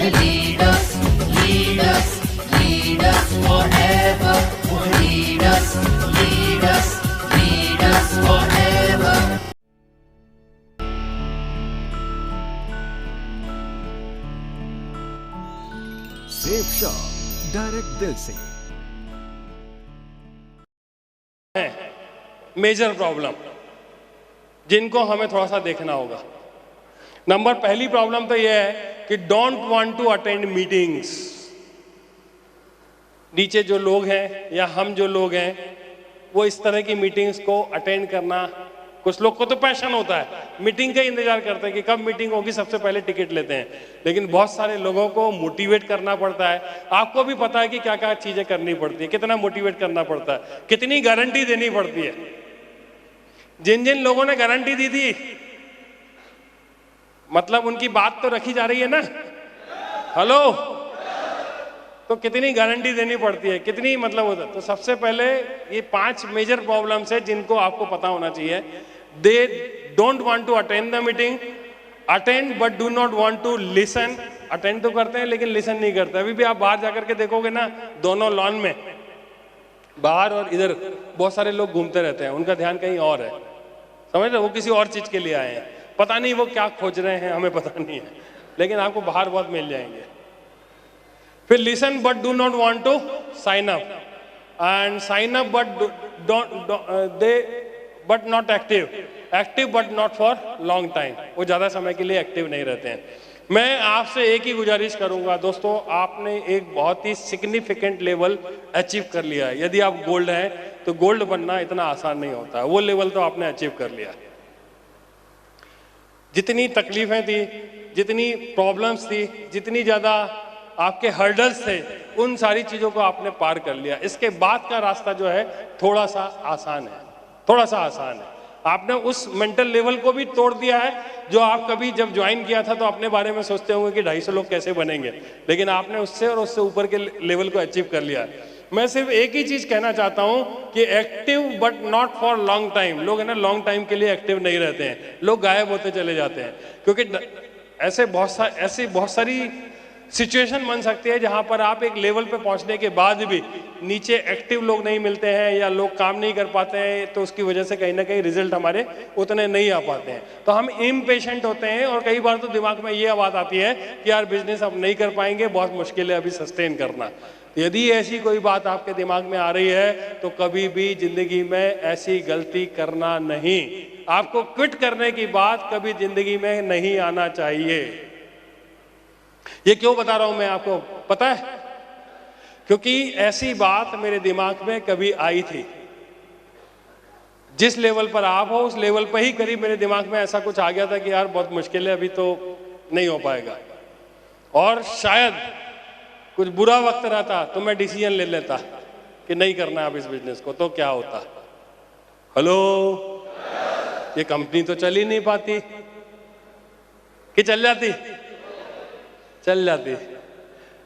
lead us, lead us, lead us forever. Lead us, lead us, lead us forever. Safe shop direct दिल से। Major problem जिनको हमें थोड़ा सा देखना होगा। पहली प्रॉब्लम तो यह है कि don't want to attend meetings. नीचे जो लोग हैं या हम जो लोग हैं वो इस तरह की मीटिंग्स को अटेंड करना, कुछ लोग को तो पैशन होता है, मीटिंग का इंतजार करते हैं कि कब मीटिंग होगी, सबसे पहले टिकट लेते हैं। लेकिन बहुत सारे लोगों को मोटिवेट करना पड़ता है। आपको भी पता है कि क्या क्या चीजें करनी पड़ती है, कितना मोटिवेट करना पड़ता है, कितनी गारंटी देनी पड़ती है। जिन जिन लोगों ने गारंटी दी थी, मतलब उनकी बात तो रखी जा रही है ना। हेलो, तो कितनी गारंटी देनी पड़ती है, कितनी मतलब होता है। तो सबसे पहले ये 5 मेजर प्रॉब्लम्स है जिनको आपको पता होना चाहिए। They don't want to attend the meeting, attend but do not want to listen. Attend तो करते हैं लेकिन लिसन नहीं करते। अभी भी आप बाहर जाकर के देखोगे ना, दोनों लॉन में, बाहर और इधर बहुत सारे लोग घूमते रहते हैं, उनका ध्यान कहीं और है। समझ रहे हो, वो किसी और चीज के लिए आए हैं, पता नहीं वो क्या खोज रहे हैं, हमें पता नहीं है, लेकिन आपको बाहर बहुत मिल जाएंगे। फिर listen but do not want to sign up, and sign up but not active, active but not for long time. वो ज्यादा समय के लिए एक्टिव नहीं रहते हैं। मैं आपसे एक ही गुजारिश करूंगा दोस्तों, आपने एक बहुत ही सिग्निफिकेंट लेवल अचीव कर लिया है। यदि आप गोल्ड हैं तो गोल्ड बनना इतना आसान नहीं होता है। वो लेवल तो आपने अचीव कर लिया। जितनी तकलीफें थी, जितनी प्रॉब्लम्स थी, जितनी ज्यादा आपके हर्डल्स थे, उन सारी चीजों को आपने पार कर लिया। इसके बाद का रास्ता जो है थोड़ा सा आसान है, थोड़ा सा आसान है। आपने उस मेंटल लेवल को भी तोड़ दिया है जो आप कभी जब ज्वाइन किया था तो अपने बारे में सोचते होंगे कि 250 लोग कैसे बनेंगे, लेकिन आपने उससे और उससे ऊपर के लेवल को अचीव कर लिया। मैं सिर्फ एक ही चीज कहना चाहता हूं कि active but not for long time. लोग है ना लॉन्ग टाइम के लिए एक्टिव नहीं रहते हैं, लोग गायब होते चले जाते हैं, क्योंकि ऐसी बहुत सारी सिचुएशन बन सकती है जहां पर आप एक लेवल पे पहुंचने के बाद भी नीचे एक्टिव लोग नहीं मिलते हैं या लोग काम नहीं कर पाते हैं, तो उसकी वजह से कहीं ना कहीं रिजल्ट हमारे उतने नहीं आ पाते हैं। तो हम इम्पेशेंट होते हैं और कई बार तो दिमाग में ये बात आती है कि यार बिजनेस अब नहीं कर पाएंगे, बहुत मुश्किल है अभी सस्टेन करना। यदि ऐसी कोई बात आपके दिमाग में आ रही है तो कभी भी जिंदगी में ऐसी गलती करना नहीं। आपको क्विट करने की बात कभी जिंदगी में नहीं आना चाहिए। ये क्यों बता रहा हूं मैं आपको पता है? क्योंकि ऐसी बात मेरे दिमाग में कभी आई थी। जिस लेवल पर आप हो उस लेवल पर ही करीब मेरे दिमाग में ऐसा कुछ आ गया था कि यार बहुत मुश्किल है, अभी तो नहीं हो पाएगा। और शायद कुछ बुरा वक्त रहता तो मैं डिसीजन ले लेता कि नहीं करना अब इस बिजनेस को, तो क्या होता? हेलो, ये कंपनी तो चल ही नहीं पाती, कि चल जाती? चल जाती।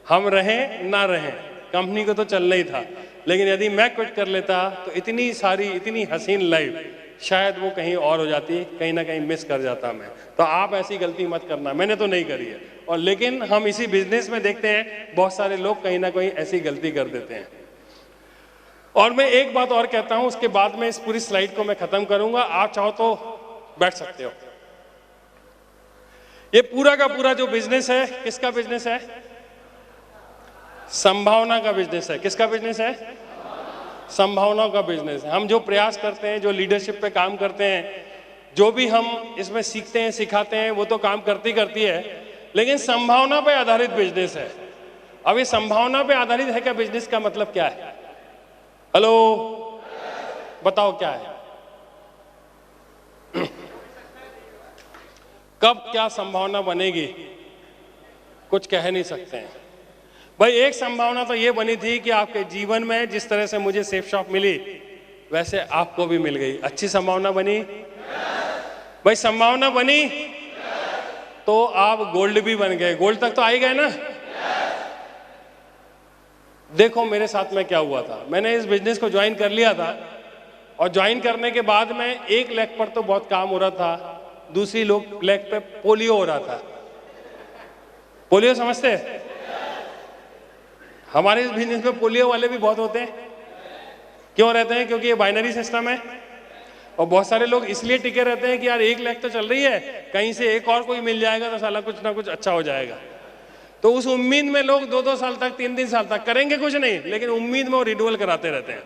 हम रहें ना रहें, कंपनी को तो चलना ही था। लेकिन यदि मैं क्विट कर लेता तो इतनी सारी, इतनी हसीन लाइफ शायद वो कहीं और हो जाती, कहीं ना कहीं मिस कर जाता मैं। तो आप ऐसी गलती मत करना, मैंने तो नहीं करी है। और लेकिन हम इसी बिजनेस में देखते हैं बहुत सारे लोग कहीं ना कहीं ऐसी गलती कर देते हैं। और मैं एक बात और कहता हूं, उसके बाद में इस पूरी स्लाइड को मैं खत्म करूंगा। आप चाहो तो बैठ सकते हो। ये पूरा का पूरा जो बिजनेस है, किसका बिजनेस है? संभावना का बिजनेस है। किसका बिजनेस है? संभावनाओं का बिजनेस है। हम जो प्रयास करते हैं, जो लीडरशिप पे काम करते हैं, जो भी हम इसमें सीखते हैं, सिखाते हैं, वो तो काम करती है, लेकिन संभावना पे आधारित बिजनेस है। अब ये संभावना पे आधारित है क्या? बिजनेस का मतलब क्या है? हेलो, बताओ क्या है? कब क्या संभावना बनेगी कुछ कह नहीं सकते हैं भाई। एक संभावना तो ये बनी थी कि आपके जीवन में जिस तरह से मुझे सेफ शॉप मिली वैसे आपको भी मिल गई। अच्छी संभावना बनी भाई, संभावना बनी तो आप गोल्ड भी बन गए। गोल्ड तक तो आ ही गए ना। देखो मेरे साथ में क्या हुआ था। मैंने इस बिजनेस को ज्वाइन कर लिया था और ज्वाइन करने के बाद में एक लेग पर तो बहुत काम हो रहा था, दूसरी लेग पे पोलियो हो रहा था। पोलियो समझते हैं? हमारे इस बिजनेस में पोलियो वाले भी बहुत होते हैं। क्यों रहते हैं? क्योंकि ये बाइनरी सिस्टम है और बहुत सारे लोग इसलिए टिके रहते हैं कि यार 1 लाख तो चल रही है, कहीं से एक और कोई मिल जाएगा तो साला कुछ ना कुछ अच्छा हो जाएगा। तो उस उम्मीद में लोग 2-2 साल तक, 3-3 साल तक करेंगे कुछ नहीं, लेकिन उम्मीद में वो रिन्यूअल कराते रहते हैं।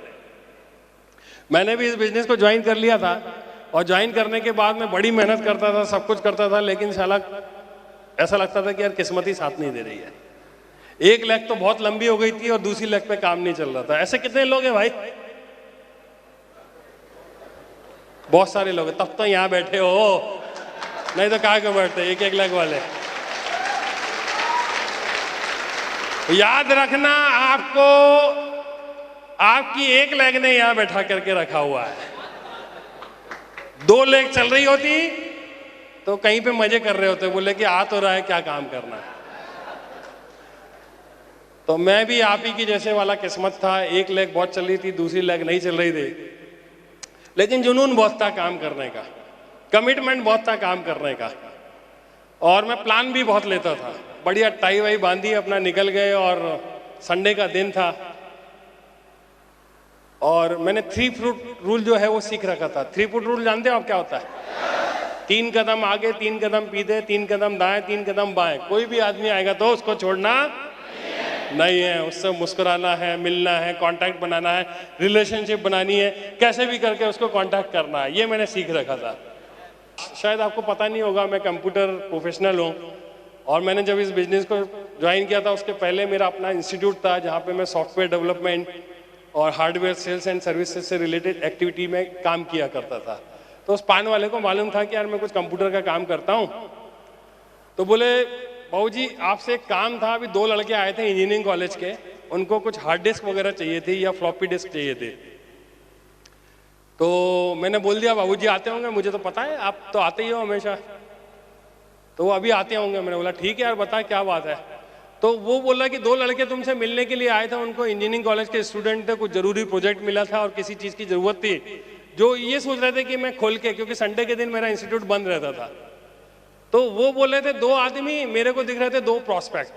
मैंने भी इस बिजनेस को ज्वाइन कर लिया था और ज्वाइन करने के बाद मैं बड़ी मेहनत करता था, सब कुछ करता था, लेकिन साला ऐसा लगता था कि यार किस्मत ही साथ नहीं दे रही है। 1 लाख तो बहुत लंबी हो गई थी और दूसरी लाख पे काम नहीं चल रहा था। ऐसे कितने लोग हैं भाई? बहुत सारे लोग हैं। तब तो यहां बैठे हो, नहीं तो कहाँ को बैठते 1-1 लाख वाले। याद रखना, आपको आपकी 1 लाख ने यहां बैठा करके रखा हुआ है। 2 लाख चल रही होती तो कहीं पे मजे कर रहे होते, बोले कि आ तो रहा है, क्या काम करना है। तो मैं भी आप ही की जैसे वाला किस्मत था। 1 लाख बहुत चल रही थी, दूसरी लाख नहीं चल रही थी, लेकिन जुनून बहुत था काम करने का, कमिटमेंट बहुत था काम करने का, और मैं प्लान भी बहुत लेता था। बढ़िया टाई वाई बांधी, अपना निकल गए, और संडे का दिन था और मैंने 3 फुट रूल जो है वो सीख रखा था। 3 फुट रूल जानते हो आप क्या होता है? 3 कदम आगे, 3 कदम पीछे, 3 कदम दाएं, 3 कदम बाएं। कोई भी आदमी आएगा तो उसको छोड़ना नहीं है, उससे मुस्कुराना है, मिलना है, कांटेक्ट बनाना है, रिलेशनशिप बनानी है, कैसे भी करके उसको कांटेक्ट करना है। ये मैंने सीख रखा था। शायद आपको पता नहीं होगा, मैं कंप्यूटर प्रोफेशनल हूँ और मैंने जब इस बिजनेस को ज्वाइन किया था उसके पहले मेरा अपना इंस्टीट्यूट था जहाँ पे मैं सॉफ्टवेयर डेवलपमेंट और हार्डवेयर सेल्स एंड सर्विसेज से रिलेटेड एक्टिविटी में काम किया करता था। तो उस पान वाले को मालूम था कि यार मैं कुछ कंप्यूटर का काम करता हूँ। तो बोले, बाबू जी आपसे एक काम था, अभी 2 लड़के आए थे इंजीनियरिंग कॉलेज के, उनको कुछ हार्ड डिस्क वगैरह चाहिए थी या फ्लॉपी डिस्क चाहिए थे। तो मैंने बोल दिया बाबू जी आते होंगे, मुझे तो पता है आप तो आते ही हो हमेशा, तो वो अभी आते होंगे। मैंने बोला ठीक है यार बता क्या बात है। तो वो बोला कि 2 लड़के तुमसे मिलने के लिए आए थे, उनको इंजीनियरिंग कॉलेज के स्टूडेंट थे, कुछ जरूरी प्रोजेक्ट मिला था और किसी चीज़ की जरूरत थी, जो ये सोच रहे थे कि मैं खोल के, क्योंकि संडे के दिन मेरा इंस्टीट्यूट बंद रहता था, तो वो बोले थे 2 आदमी, मेरे को दिख रहे थे 2 प्रॉस्पेक्ट।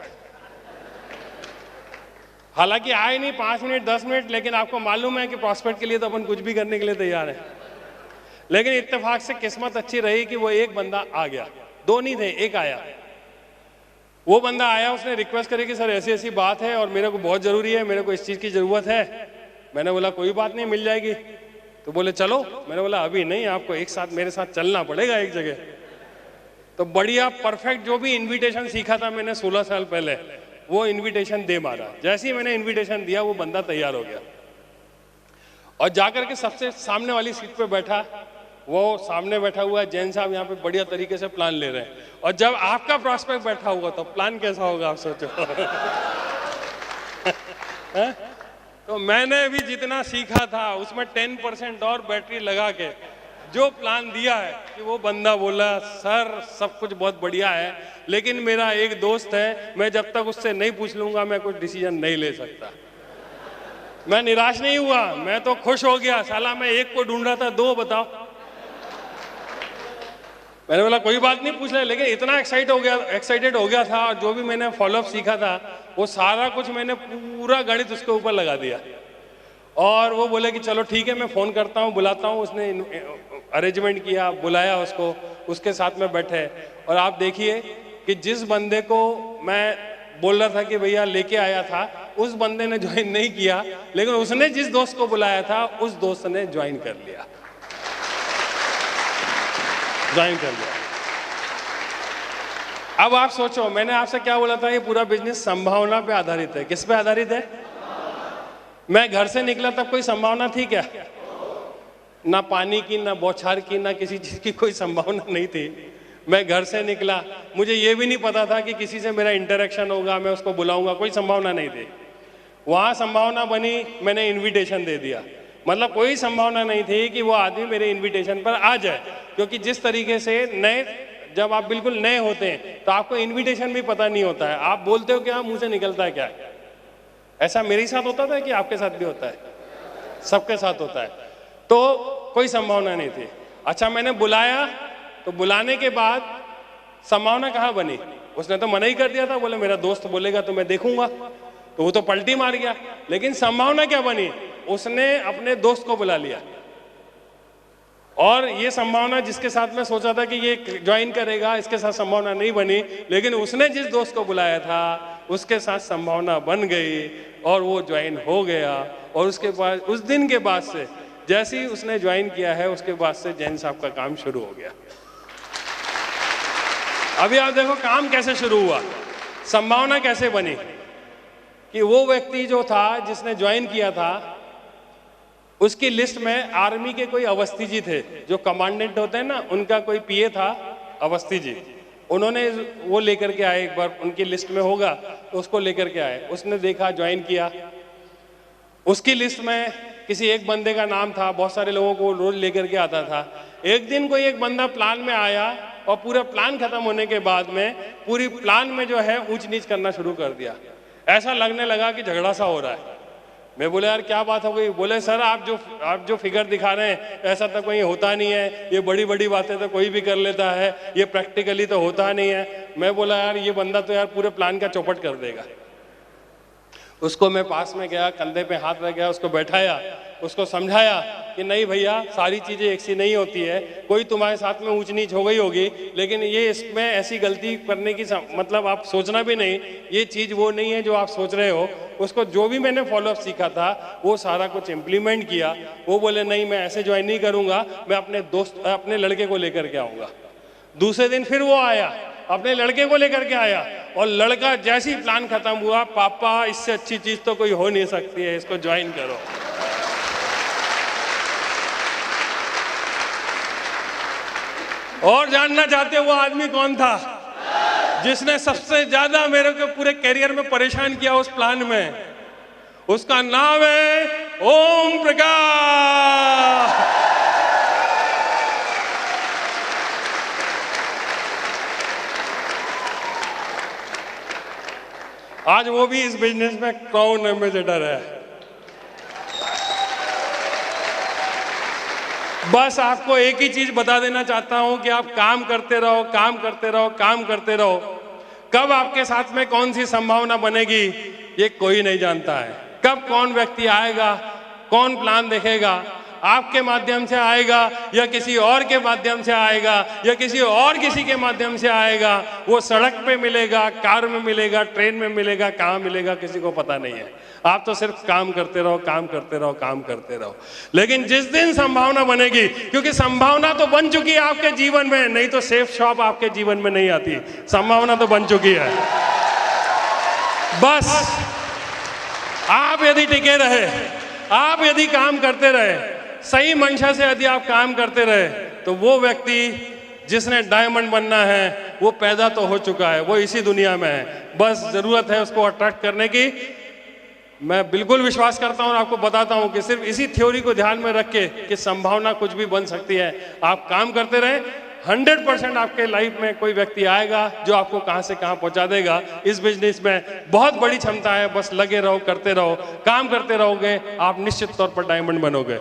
हालांकि आए नहीं 5 मिनट 10 मिनट, लेकिन आपको मालूम है कि प्रॉस्पेक्ट के लिए तो अपन कुछ भी करने के लिए तैयार है। लेकिन इत्तेफाक से किस्मत अच्छी रही कि वो एक बंदा आ गया, 2 नहीं थे, एक आया। वो बंदा आया, उसने रिक्वेस्ट करी कि सर ऐसी ऐसी बात है और मेरे को बहुत जरूरी है, मेरे को इस चीज की जरूरत है। मैंने बोला कोई बात नहीं, मिल जाएगी। तो बोले चलो। मैंने बोला अभी नहीं, आपको एक साथ मेरे साथ चलना पड़ेगा एक जगह। तो बढ़िया परफेक्ट जो भी इनविटेशन सीखा था मैंने 16 साल पहले, वो इनविटेशन दे मारा। जैसे ही मैंने इनविटेशन दिया वो बंदा तैयार हो गया और जाकर के सबसे सामने वाली सीट पे बैठा। वो सामने बैठा हुआ है जैन साहब, यहाँ पे बढ़िया तरीके से प्लान ले रहे हैं, और जब आपका प्रॉस्पेक्ट बैठा हुआ तो प्लान कैसा होगा आप सोचो। तो मैंने भी जितना सीखा था उसमें 10% और बैटरी लगा के जो प्लान दिया है कि वो बंदा बोला सर सब कुछ बहुत बढ़िया है, लेकिन मेरा एक दोस्त है, मैं जब तक उससे नहीं पूछ लूंगा मैं कुछ डिसीजन नहीं ले सकता। मैं निराश नहीं हुआ, मैं तो खुश हो गया। साला मैं एक को ढूंढ रहा था, 2 बताओ। मैंने बोला कोई बात नहीं पूछ ले, लेकिन इतना एक्साइटेड हो गया था, और जो भी मैंने फॉलोअप सीखा था वो सारा कुछ मैंने पूरा गणित उसके ऊपर लगा दिया। और वो बोले कि चलो ठीक है मैं फ़ोन करता हूँ, बुलाता हूँ। उसने अरेंजमेंट किया, बुलाया उसको, उसके साथ में बैठे। और आप देखिए कि जिस बंदे को मैं बोल रहा था कि भैया लेके आया था, उस बंदे ने ज्वाइन नहीं किया, लेकिन उसने जिस दोस्त को बुलाया था उस दोस्त ने ज्वाइन कर लिया, ज्वाइन कर लिया। अब आप सोचो, मैंने आपसे क्या बोला था, ये पूरा बिजनेस संभावना पे आधारित है। किस पे आधारित है? मैं घर से निकला तब कोई संभावना थी क्या? ना पानी की, ना बौछार की, ना किसी चीज की कोई संभावना नहीं थी। मैं घर से निकला, मुझे ये भी नहीं पता था कि किसी से मेरा इंटरेक्शन होगा, मैं उसको बुलाऊंगा, कोई संभावना नहीं थी। वहां संभावना बनी, मैंने इन्विटेशन दे दिया। मतलब कोई संभावना नहीं थी कि वो आदमी मेरे इन्विटेशन पर आ जाए, क्योंकि जिस तरीके से जब आप बिल्कुल नए होते हैं तो आपको इन्विटेशन भी पता नहीं होता है, आप बोलते हो क्या, मुंह से निकलता है क्या। ऐसा मेरे साथ होता था कि आपके साथ भी होता है, सबके साथ होता है। तो कोई संभावना नहीं थी। अच्छा मैंने बुलाया, तो बुलाने के बाद संभावना कहाँ बनी? उसने तो मना ही कर दिया था, बोले मेरा दोस्त बोलेगा तो मैं देखूंगा, तो वो तो पलटी मार गया। लेकिन संभावना क्या बनी, उसने अपने दोस्त को बुला लिया, और ये संभावना जिसके साथ में सोचा था कि ये ज्वाइन करेगा, इसके साथ संभावना नहीं बनी, लेकिन उसने जिस दोस्त को बुलाया था उसके साथ संभावना बन गई और वो ज्वाइन हो गया। और उसके बाद उस दिन के बाद से जैसे ही उसने ज्वाइन किया है, उसके बाद से जैन साहब का काम शुरू हो गया। अभी आप देखो काम कैसे शुरू हुआ, संभावना कैसे बनी कि वो व्यक्ति जो था जिसने ज्वाइन किया था, उसकी लिस्ट में आर्मी के कोई अवस्थी जी थे, जो कमांडेंट होते हैं ना, उनका कोई पीए था अवस्थी जी। उन्होंने वो लेकर के आए, एक बार उनकी लिस्ट में होगा तो उसको लेकर के आए। उसने देखा, ज्वाइन किया। उसकी लिस्ट में किसी एक बंदे का नाम था, बहुत सारे लोगों को रोज लेकर के आता था। एक दिन कोई एक बंदा प्लान में आया और पूरा प्लान खत्म होने के बाद में पूरी प्लान में जो है ऊंच नीच करना शुरू कर दिया। ऐसा लगने लगा कि झगड़ा सा हो रहा है। मैं बोले यार क्या बात हो गई? बोले सर आप जो फिगर दिखा रहे हैं ऐसा तो कहीं होता नहीं है, ये बड़ी बड़ी बातें तो कोई भी कर लेता है, ये प्रैक्टिकली तो होता नहीं है। मैं बोला यार ये बंदा तो यार पूरे प्लान का चौपट कर देगा। उसको मैं पास में गया, कंधे पे हाथ रख गया, उसको बैठाया, उसको समझाया कि नहीं भैया सारी चीजें एक सी नहीं होती है, कोई तुम्हारे साथ में ऊंच नीच हो गई होगी, लेकिन ये इसमें ऐसी गलती करने की मतलब आप सोचना भी नहीं, ये चीज वो नहीं है जो आप सोच रहे हो। उसको जो भी मैंने फॉलोअप सीखा था वो सारा कुछ इम्प्लीमेंट किया। वो बोले नहीं मैं ऐसे ज्वाइन नहीं करूंगा, मैं अपने लड़के को लेकर के आऊंगा। दूसरे दिन फिर वो आया, अपने लड़के को लेकर के आया, और लड़का जैसे ही प्लान खत्म हुआ, पापा इससे अच्छी चीज तो कोई हो नहीं सकती है, इसको ज्वाइन करो। और जानना चाहते हो वो आदमी कौन था जिसने सबसे ज्यादा मेरे को पूरे करियर में परेशान किया उस प्लान में? उसका नाम है ओम प्रकाश। आज वो भी इस बिजनेस में क्राउन एम्बेसडर है। बस आपको एक ही चीज बता देना चाहता हूं कि आप काम करते रहो, काम करते रहो, काम करते रहो। कब आपके साथ में कौन सी संभावना बनेगी ये कोई नहीं जानता है। कब कौन व्यक्ति आएगा, कौन प्लान देखेगा, आपके माध्यम से आएगा या किसी और के माध्यम से आएगा या किसी और किसी के माध्यम से आएगा, वो सड़क पे मिलेगा, कार में मिलेगा, ट्रेन में मिलेगा, कहाँ मिलेगा किसी को पता नहीं है। आप तो सिर्फ काम करते रहो, काम करते रहो, काम करते रहो। लेकिन जिस दिन संभावना बनेगी, क्योंकि संभावना तो बन चुकी है आपके जीवन में, नहीं तो सेफ शॉप आपके जीवन में नहीं आती। संभावना तो बन चुकी है। बस आप यदि टिके रहे, आप यदि काम करते रहे, सही मंशा से यदि आप काम करते रहे, तो वो व्यक्ति जिसने डायमंड बनना है वो पैदा तो हो चुका है, वो इसी दुनिया में है। बस जरूरत है उसको अट्रैक्ट करने की। मैं बिल्कुल विश्वास करता हूं और आपको बताता हूं कि सिर्फ इसी थ्योरी को ध्यान में रख के कि संभावना कुछ भी बन सकती है, आप काम करते रहे, 100% आपके लाइफ में कोई व्यक्ति आएगा जो आपको कहां से कहां पहुंचा देगा। इस बिजनेस में बहुत बड़ी क्षमता है, बस लगे रहो, करते रहो, काम करते रहोगे, आप निश्चित तौर पर डायमंड बनोगे।